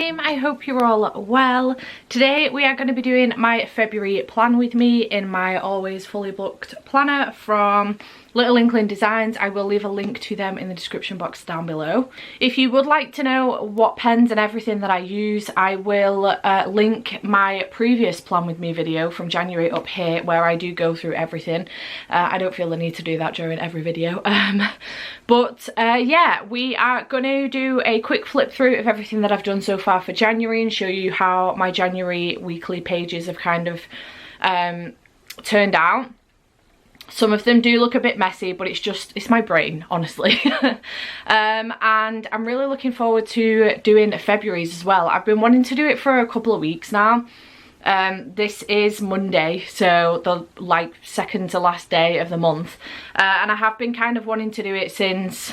time. I hope you're all well. Today we are going to be doing my February plan with me in my always fully booked planner from Little Inkling Designs. I will leave a link to them in the description box down below. If you would like to know what pens and everything that I use, I will link my previous plan with me video from January up here, where I do go through everything. I don't feel the need to do that during every video. Yeah, we are going to do a quick flip through of everything that I've done so far for January and show you how my January weekly pages have kind of turned out. Some of them do look a bit messy, but it's my brain, honestly. And I'm really looking forward to doing February's as well. I've been wanting to do it for a couple of weeks now. This is Monday, so the second to last day of the month. And I have been kind of wanting to do it since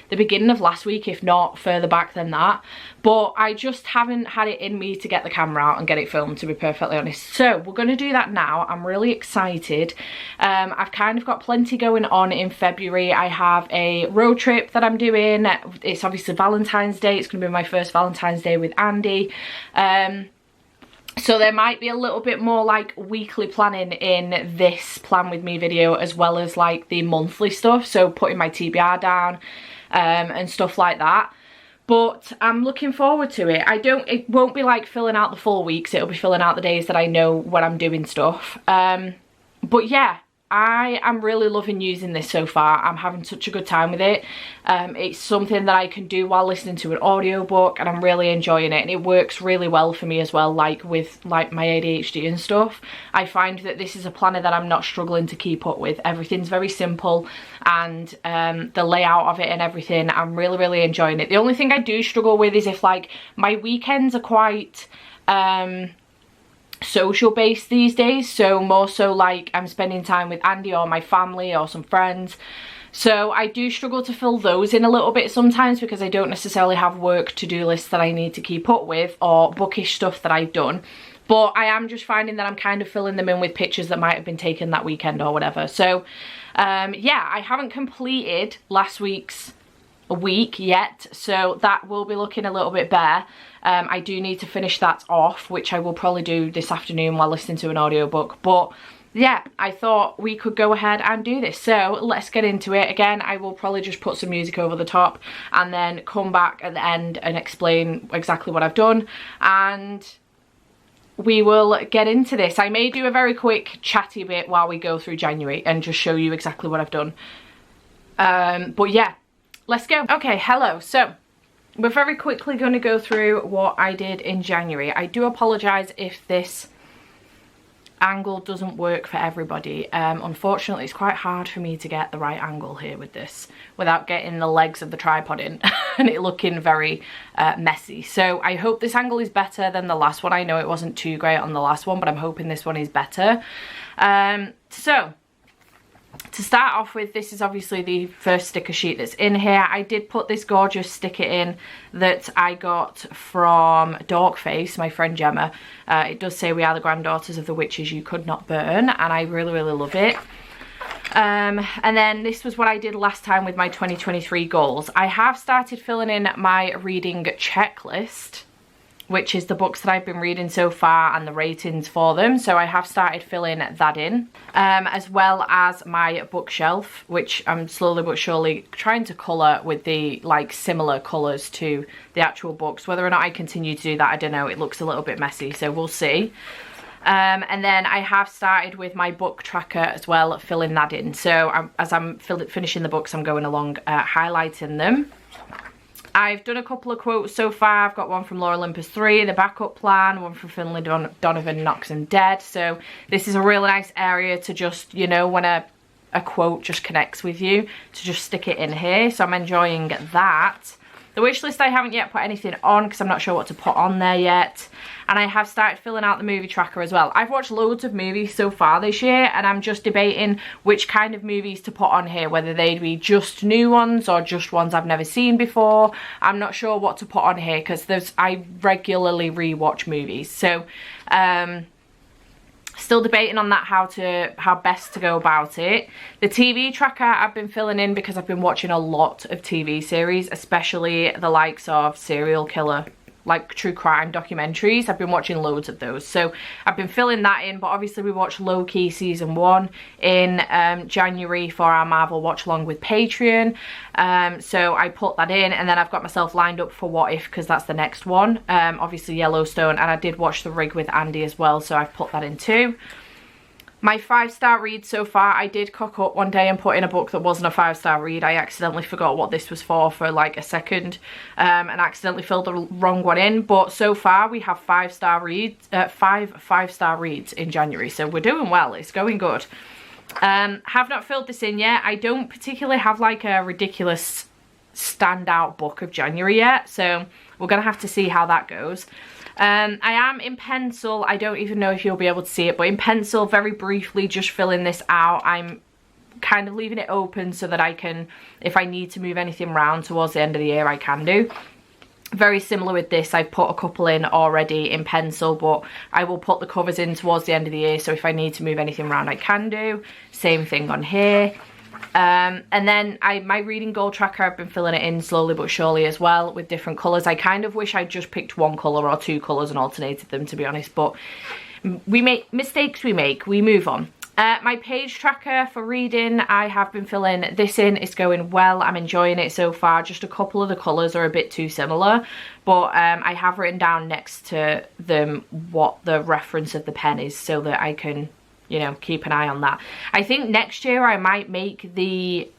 the beginning of last week, if not further back than that, but I just haven't had it in me to get the camera out and get it filmed, to be perfectly honest. So we're going to do that now. I'm really excited. I've kind of got plenty going on in February. I have a road trip that I'm doing. It's obviously Valentine's Day. It's going to be my first Valentine's Day with Andy. So there might be a little bit more like weekly planning in this plan with me video, as well as like the monthly stuff, so putting my TBR down and stuff like that. But I'm looking forward to it. It won't be like filling out the full weeks. It'll be filling out the days that I know when I'm doing stuff. But yeah, I am really loving using this so far. I'm having such a good time with it. It's something that I can do while listening to an audiobook, and I'm really enjoying it, and it works really well for me as well, like with my ADHD and stuff. I find that this is a planner that I'm not struggling to keep up with. Everything's very simple, and the layout of it and everything, I'm really enjoying it. The only thing I do struggle with is if like my weekends are quite social based these days, so more so like I'm spending time with Andy or my family or some friends, so I do struggle to fill those in a little bit sometimes, because I don't necessarily have work to-do lists that I need to keep up with or bookish stuff that I've done. But I am just finding that I'm kind of filling them in with pictures that might have been taken that weekend or whatever. So yeah, I haven't completed last week's week yet, so that will be looking a little bit bare. I do need to finish that off, which I will probably do this afternoon while listening to an audiobook. But yeah, I thought we could go ahead and do this, so let's get into it. Again, I will probably just put some music over the top and then come back at the end and explain exactly what I've done, and we will get into this. I may do a very quick chatty bit while we go through January and just show you exactly what I've done. But yeah, let's go. Okay, hello. So we're very quickly going to go through what I did in January. I do apologise if this angle doesn't work for everybody. Unfortunately, it's quite hard for me to get the right angle here with this without getting the legs of the tripod in and it looking very messy. So I hope this angle is better than the last one. I know it wasn't too great on the last one, but I'm hoping this one is better. So to start off with, this is obviously the first sticker sheet that's in here. I did put this gorgeous sticker in that I got from Dorkface, my friend Gemma. It does say, "We are the granddaughters of the witches you could not burn," and I really love it. And then this was what I did last time with my 2023 goals. I have started filling in my reading checklist, which is the books that I've been reading so far and the ratings for them. So I have started filling that in, as well as my bookshelf, which I'm slowly but surely trying to colour with the like similar colours to the actual books. Whether or not I continue to do that, I don't know. It looks a little bit messy, so we'll see. And then I have started with my book tracker as well, filling that in. So as I'm finishing the books, I'm going along highlighting them. I've done a couple of quotes so far. I've got one from Laura Olympus 3, the backup plan, one from Finlay Donovan, Knocks 'Em Dead. So this is a really nice area to just, you know, when a quote just connects with you, to just stick it in here. So I'm enjoying that. The wish list, I haven't yet put anything on because I'm not sure what to put on there yet. And I have started filling out the movie tracker as well. I've watched loads of movies so far this year, and I'm just debating which kind of movies to put on here, whether they'd be just new ones or just ones I've never seen before. I'm not sure what to put on here because I regularly rewatch movies. So still debating on that, how best to go about it. The TV tracker I've been filling in because I've been watching a lot of TV series, especially the likes of Serial Killer like true crime documentaries. I've been watching loads of those, so I've been filling that in. But obviously we watched Loki season 1 in January for our Marvel watch along with Patreon, so I put that in, and then I've got myself lined up for What If, because that's the next one. Obviously Yellowstone, and I did watch The Rig with Andy as well, so I've put that in too. My 5-star read so far, I did cock up one day and put in a book that wasn't a 5-star read. I accidentally forgot what this was for like a second, and accidentally filled the wrong one in. But so far we have 5-star reads, five-star reads in January, so we're doing well. It's going good. Have not filled this in yet. I don't particularly have like a ridiculous standout book of January yet, so we're gonna have to see how that goes. I am in pencil. I don't even know if you'll be able to see it, but in pencil, very briefly, just filling this out. I'm kind of leaving it open so that I can, if I need to move anything around towards the end of the year, I can do. Very similar with this, I've put a couple in already in pencil, but I will put the covers in towards the end of the year, so if I need to move anything around, I can do. Same thing on here. And then my reading goal tracker, I've been filling it in slowly but surely as well with different colours. I kind of wish I'd just picked one colour or 2 colours and alternated them, to be honest, but we make mistakes, we move on. My page tracker for reading, I have been filling this in. It's going well. I'm enjoying it so far. Just a couple of the colours are a bit too similar, but I have written down next to them what the reference of the pen is so that I can, you know, keep an eye on that. I think next year I might make the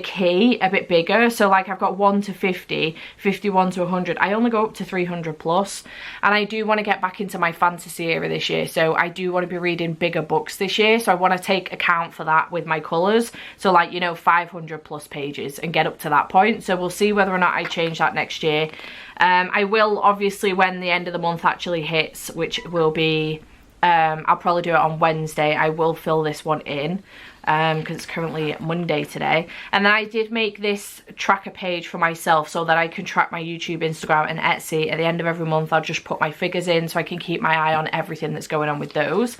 key a bit bigger. So like I've got 1 to 50, 51 to 100. I only go up to 300 plus, and I do want to get back into my fantasy era this year. So I do want to be reading bigger books this year. So I want to take account for that with my colours. So like, you know, 500 plus pages and get up to that point. So we'll see whether or not I change that next year. I will obviously, when the end of the month actually hits, which will be I'll probably do it on Wednesday. I will fill this one in because it's currently Monday today. And then I did make this tracker page for myself so that I can track my YouTube, Instagram and Etsy. At the end of every month I'll just put my figures in so I can keep my eye on everything that's going on with those.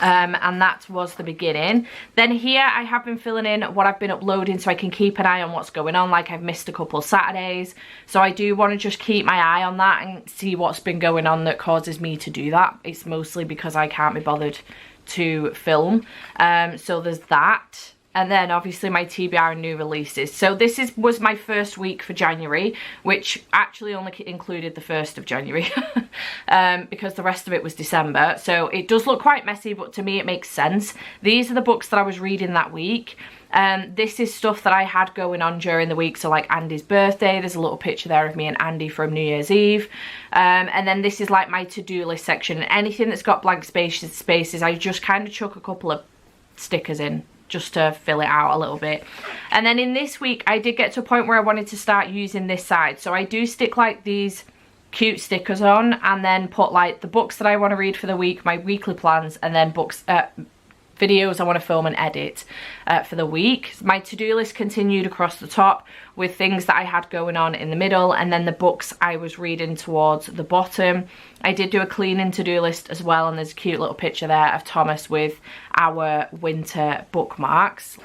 And that was the beginning. Then here I have been filling in what I've been uploading so I can keep an eye on what's going on. Like I've missed a couple of Saturdays, so I do want to just keep my eye on that and see what's been going on that causes me to do that. It's mostly because I can't be bothered to film, so there's that. And then obviously my TBR and new releases. So this was my first week for January, which actually only included the 1st of January because the rest of it was December. So it does look quite messy, but to me it makes sense. These are the books that I was reading that week. This is stuff that I had going on during the week. So like Andy's birthday, there's a little picture there of me and Andy from New Year's Eve. And then this is like my to-do list section. Anything that's got blank spaces, I just kind of chuck a couple of stickers in, just to fill it out a little bit. And then in this week I did get to a point where I wanted to start using this side, so I do stick like these cute stickers on and then put like the books that I want to read for the week, my weekly plans, and then books, videos I want to film and edit for the week. My to-do list continued across the top with things that I had going on in the middle, and then the books I was reading towards the bottom. I did do a cleaning to-do list as well, and there's a cute little picture there of Thomas with our winter bookmarks.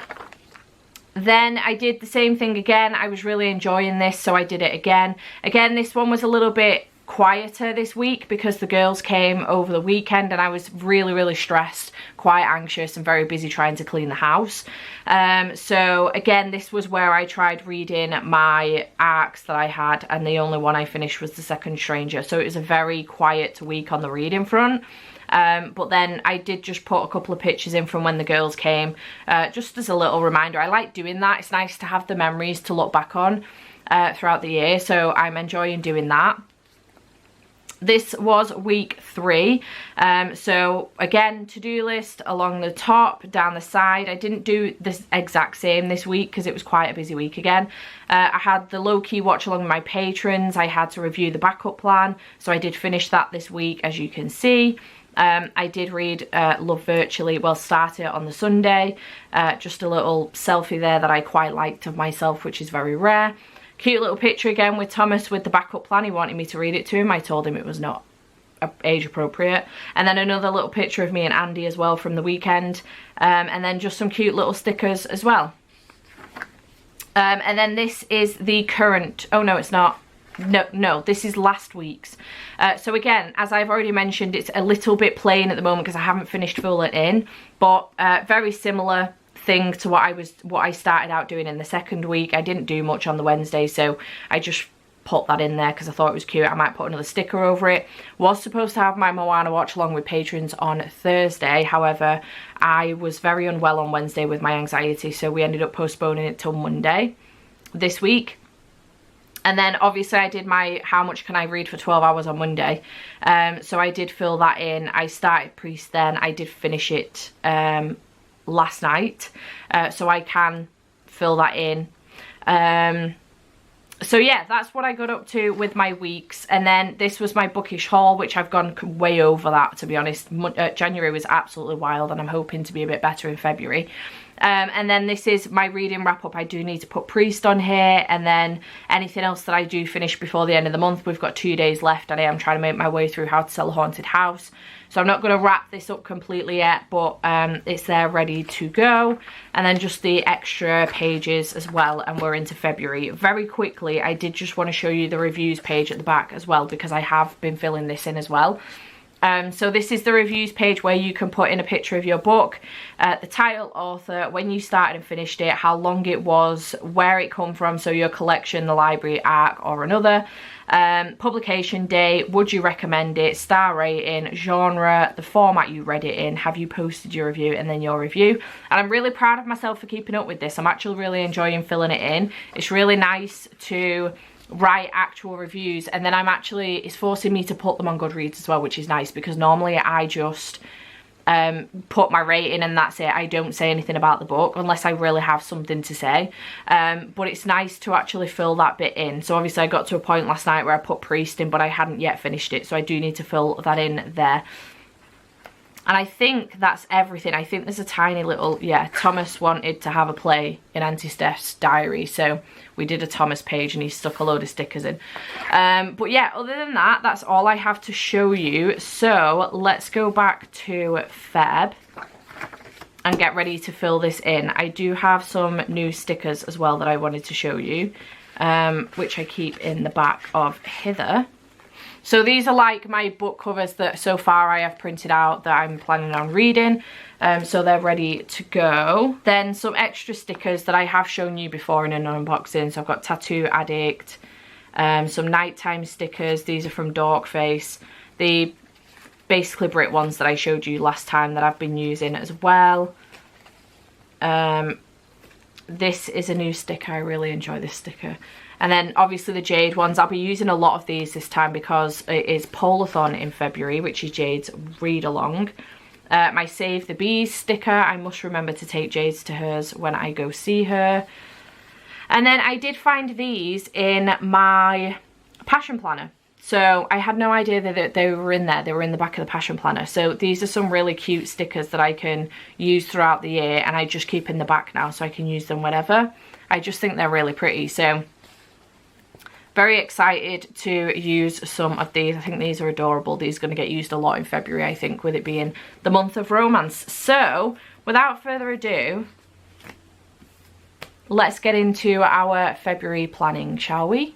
Then I did the same thing again. I was really enjoying this, so I did it again. Again, this one was a little bit quieter this week because the girls came over the weekend and I was really stressed, quite anxious and very busy trying to clean the house. So again, this was where I tried reading my arcs that I had, and the only one I finished was The Second Stranger. So it was a very quiet week on the reading front. But then I did just put a couple of pictures in from when the girls came, just as a little reminder. I like doing that. It's nice to have the memories to look back on throughout the year, so I'm enjoying doing that. This was week 3, so again, to-do list along the top, down the side. I didn't do this exact same this week because it was quite a busy week again. I had the low-key watch along with my patrons. I had to review the backup plan, so I did finish that this week, as you can see. I did read Love Virtually, well, start it on the Sunday. Just a little selfie there that I quite liked of myself, which is very rare. Cute little picture again with Thomas with the backup plan. He wanted me to read it to him. I told him it was not age appropriate. And then another little picture of me and Andy as well from the weekend. And then just some cute little stickers as well. And then this is the current, oh no it's not, no, this is last week's. So again, as I've already mentioned, it's a little bit plain at the moment because I haven't finished filling it in, but very similar thing to what I started out doing in the second week. I didn't do much on the Wednesday, so I just put that in there because I thought it was cute. I might put another sticker over it. Was supposed to have my Moana watch along with patrons on Thursday, however I was very unwell on Wednesday with my anxiety, so we ended up postponing it till Monday this week. And then obviously I did my how much can I read for 12 hours on Monday, so I did fill that in. I started Priest then, I did finish it last night, so I can fill that in. So yeah, that's what I got up to with my weeks. And then this was my bookish haul, which I've gone way over that, to be honest. January was absolutely wild and I'm hoping to be a bit better in February. And then this is my reading wrap up. I do need to put Priest on here, and then anything else that I do finish before the end of the month. We've got 2 days left and I am trying to make my way through How to Sell a Haunted House. So I'm not going to wrap this up completely yet, but it's there ready to go. And then just the extra pages as well, and we're into February. Very quickly, I did just want to show you the reviews page at the back as well, because I have been filling this in as well. So this is the reviews page where you can put in a picture of your book, the title, author, when you started and finished it, how long it was, where it come from, so your collection, the library, arc or another, publication date, would you recommend it, star rating, genre, the format you read it in, have you posted your review, and then your review. And I'm really proud of myself for keeping up with this. I'm actually really enjoying filling it in. It's really nice to write actual reviews, and then it's forcing me to put them on Goodreads as well, which is nice, because normally I just put my rating and that's it. I don't say anything about the book unless I really have something to say, but it's nice to actually fill that bit in. So obviously I got to a point last night where I put Priest in, but I hadn't yet finished it, so I do need to fill that in there. And I think that's everything. I think there's a tiny little, yeah, Thomas wanted to have a play in Auntie Steph's diary, so we did a Thomas page and he stuck a load of stickers in. But yeah, other than that, that's all I have to show you. So let's go back to Feb and get ready to fill this in. I do have some new stickers as well that I wanted to show you, which I keep in the back of hither. So these are like my book covers that so far I have printed out that I'm planning on reading. So they're ready to go. Then some extra stickers that I have shown you before in an unboxing. So I've got Tattoo Addict, some nighttime stickers. These are from Dorkface. The basically Brit ones that I showed you last time that I've been using as well. This is a new sticker. I really enjoy this sticker. And then obviously the Jade ones. I'll be using a lot of these this time because it is Polathon in February, which is Jade's read along. My Save the Bees sticker. I must remember to take Jade's to hers when I go see her. And then I did find these in my Passion Planner. So I had no idea that they were in there. They were in the back of the Passion Planner. So these are some really cute stickers that I can use throughout the year, and I just keep in the back now so I can use them whenever. I just think they're really pretty. So very excited to use some of these. I think these are adorable. These are going to get used a lot in February, I think, with it being the month of romance. So without further ado, let's get into our February planning, shall we?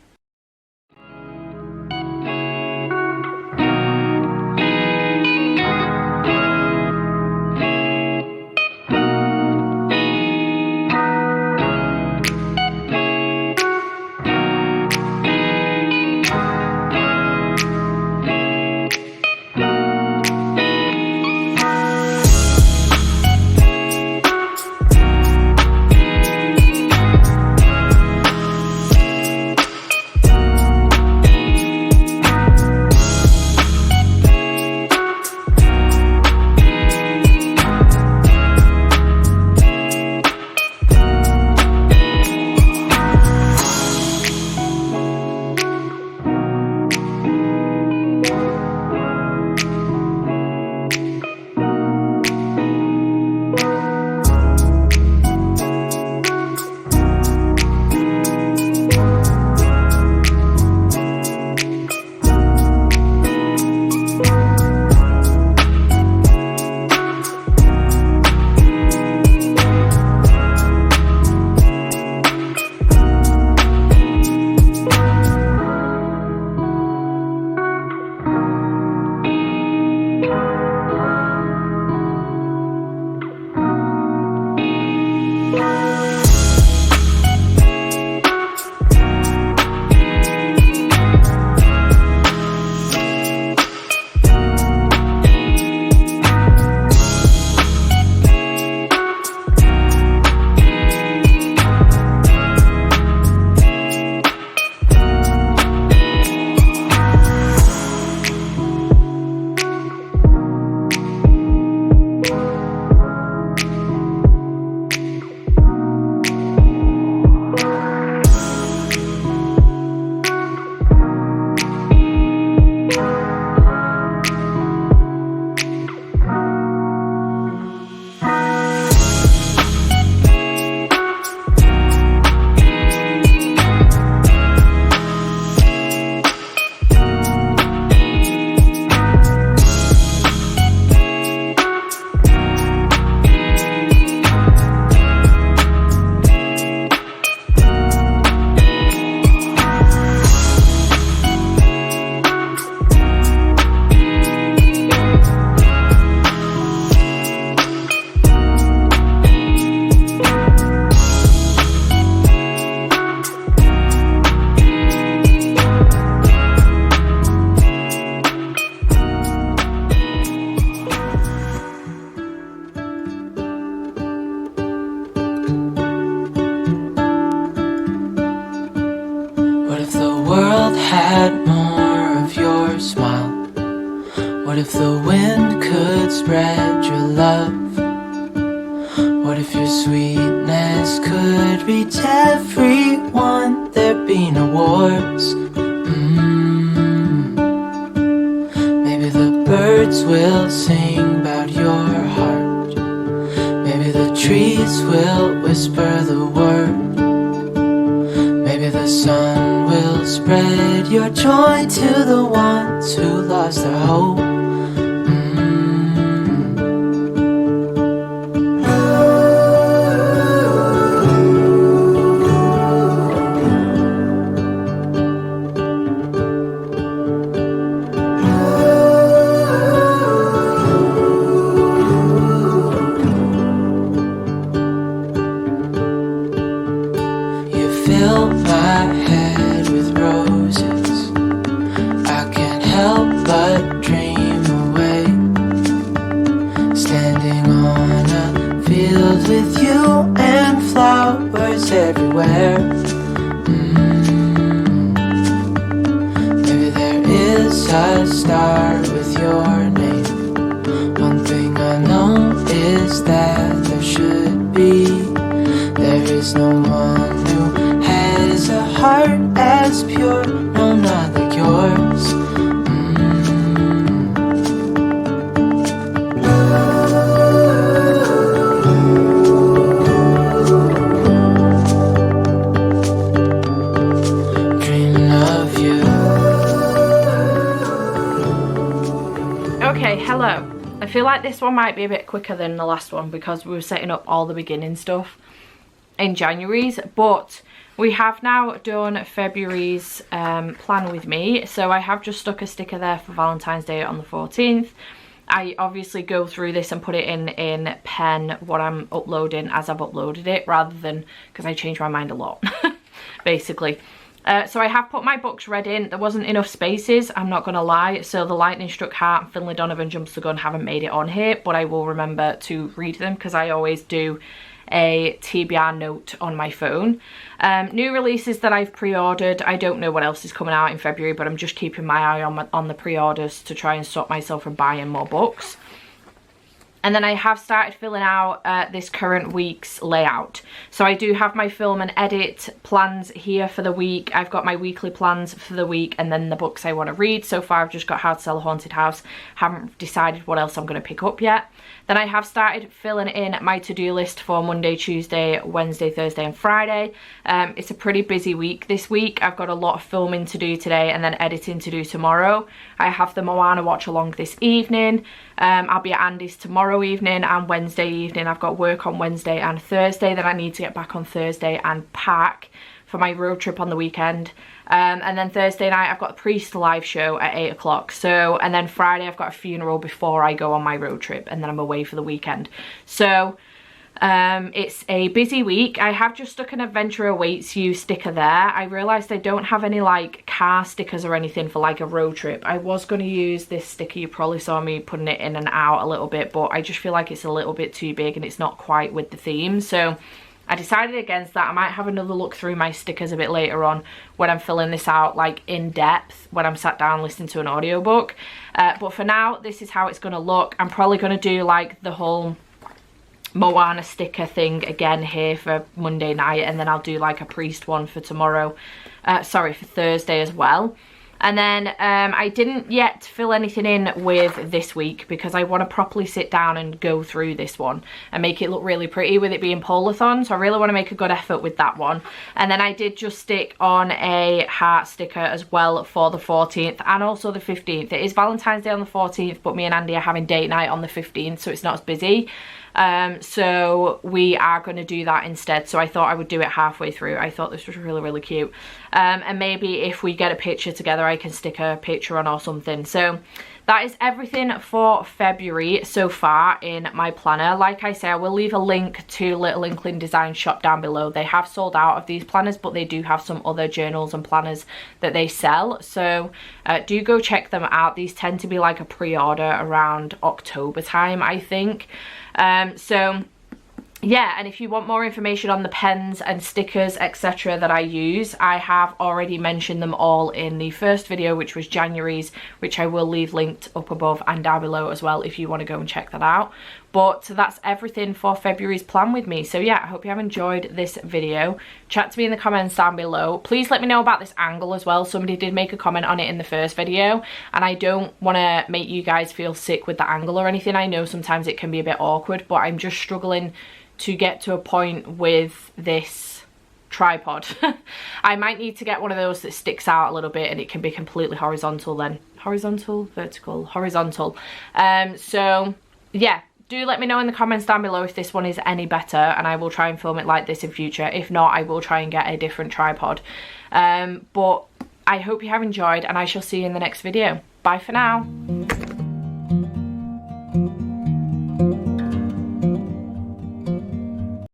had more of your smile? What if the wind could spread your love? What if your sweetness could reach everyone? There'd be no wars. Maybe the birds will sing about your heart. Maybe the trees will whisper the word. Maybe the sun will spread your joy to the ones who lost their hope. Fill my head with roses. I can't help but dream away. Standing on a field with you and flowers everywhere. Maybe there is a star with your name. One thing I know is that there should be. There is no one who has a heart as pure, no, not like yours. Dreaming of you. Okay, hello. I feel like this one might be a bit quicker than the last one because we were setting up all the beginning stuff in January's, but we have now done February's plan with me. So I have just stuck a sticker there for Valentine's Day on the 14th. I obviously go through this and put it in pen what I'm uploading as I've uploaded it, rather than, because I change my mind a lot basically. So I have put my books read in. There wasn't enough spaces, I'm not gonna lie, so The Lightning Struck Heart and Finlay Donovan Jumps the Gun haven't made it on here, but I will remember to read them because I always do a TBR note on my phone. New releases that I've pre-ordered. I don't know what else is coming out in February, but I'm just keeping my eye on the pre-orders to try and stop myself from buying more books. And then I have started filling out this current week's layout. So I do have my film and edit plans here for the week. I've got my weekly plans for the week and then the books I want to read. So far I've just got How to Sell a Haunted House. Haven't decided what else I'm going to pick up yet. Then I have started filling in my to-do list for Monday, Tuesday, Wednesday, Thursday and Friday. It's a pretty busy week this week. I've got a lot of filming to do today and then editing to do tomorrow. I have the Moana watch along this evening. I'll be at Andy's tomorrow evening and Wednesday evening. I've got work on Wednesday and Thursday. Then I need to get back on Thursday and pack for my road trip on the weekend. And then Thursday night I've got the Priest live show at 8 o'clock. So, and then Friday I've got a funeral before I go on my road trip and then I'm away for the weekend. So it's a busy week. I have just stuck an Adventure Awaits You sticker there. I realised I don't have any like car stickers or anything for like a road trip. I was going to use this sticker, you probably saw me putting it in and out a little bit, but I just feel like it's a little bit too big and it's not quite with the theme. So I decided against that. I might have another look through my stickers a bit later on when I'm filling this out like in depth, when I'm sat down listening to an audiobook. But for now, this is how it's going to look. I'm probably going to do like the whole Moana sticker thing again here for Monday night, and then I'll do like a Priest one for tomorrow, for Thursday as well. And then I didn't yet fill anything in with this week because I want to properly sit down and go through this one and make it look really pretty with it being Polathon. So I really want to make a good effort with that one. And then I did just stick on a heart sticker as well for the 14th and also the 15th. It is Valentine's Day on the 14th, but me and Andy are having date night on the 15th, so it's not as busy. So we are going to do that instead. So I thought I would do it halfway through. I thought this was really, really cute. And maybe if we get a picture together, I can stick a picture on or something. So that is everything for February so far in my planner. Like I say, I will leave a link to Little Inkling Design shop down below. They have sold out of these planners, but they do have some other journals and planners that they sell. So do go check them out. These tend to be like a pre-order around October time, I think. So yeah, and if you want more information on the pens and stickers, etc. that I use, I have already mentioned them all in the first video, which was January's, which I will leave linked up above and down below as well if you want to go and check that out. But that's everything for February's plan with me. So yeah, I hope you have enjoyed this video. Chat to me in the comments down below. Please let me know about this angle as well. Somebody did make a comment on it in the first video, and I don't want to make you guys feel sick with the angle or anything. I know sometimes it can be a bit awkward, but I'm just struggling to get to a point with this tripod. I might need to get one of those that sticks out a little bit and it can be completely horizontal then. Horizontal, vertical, horizontal. So yeah, do let me know in the comments down below if this one is any better, and I will try and film it like this in future. If not, I will try and get a different tripod. But I hope you have enjoyed, and I shall see you in the next video. Bye for now.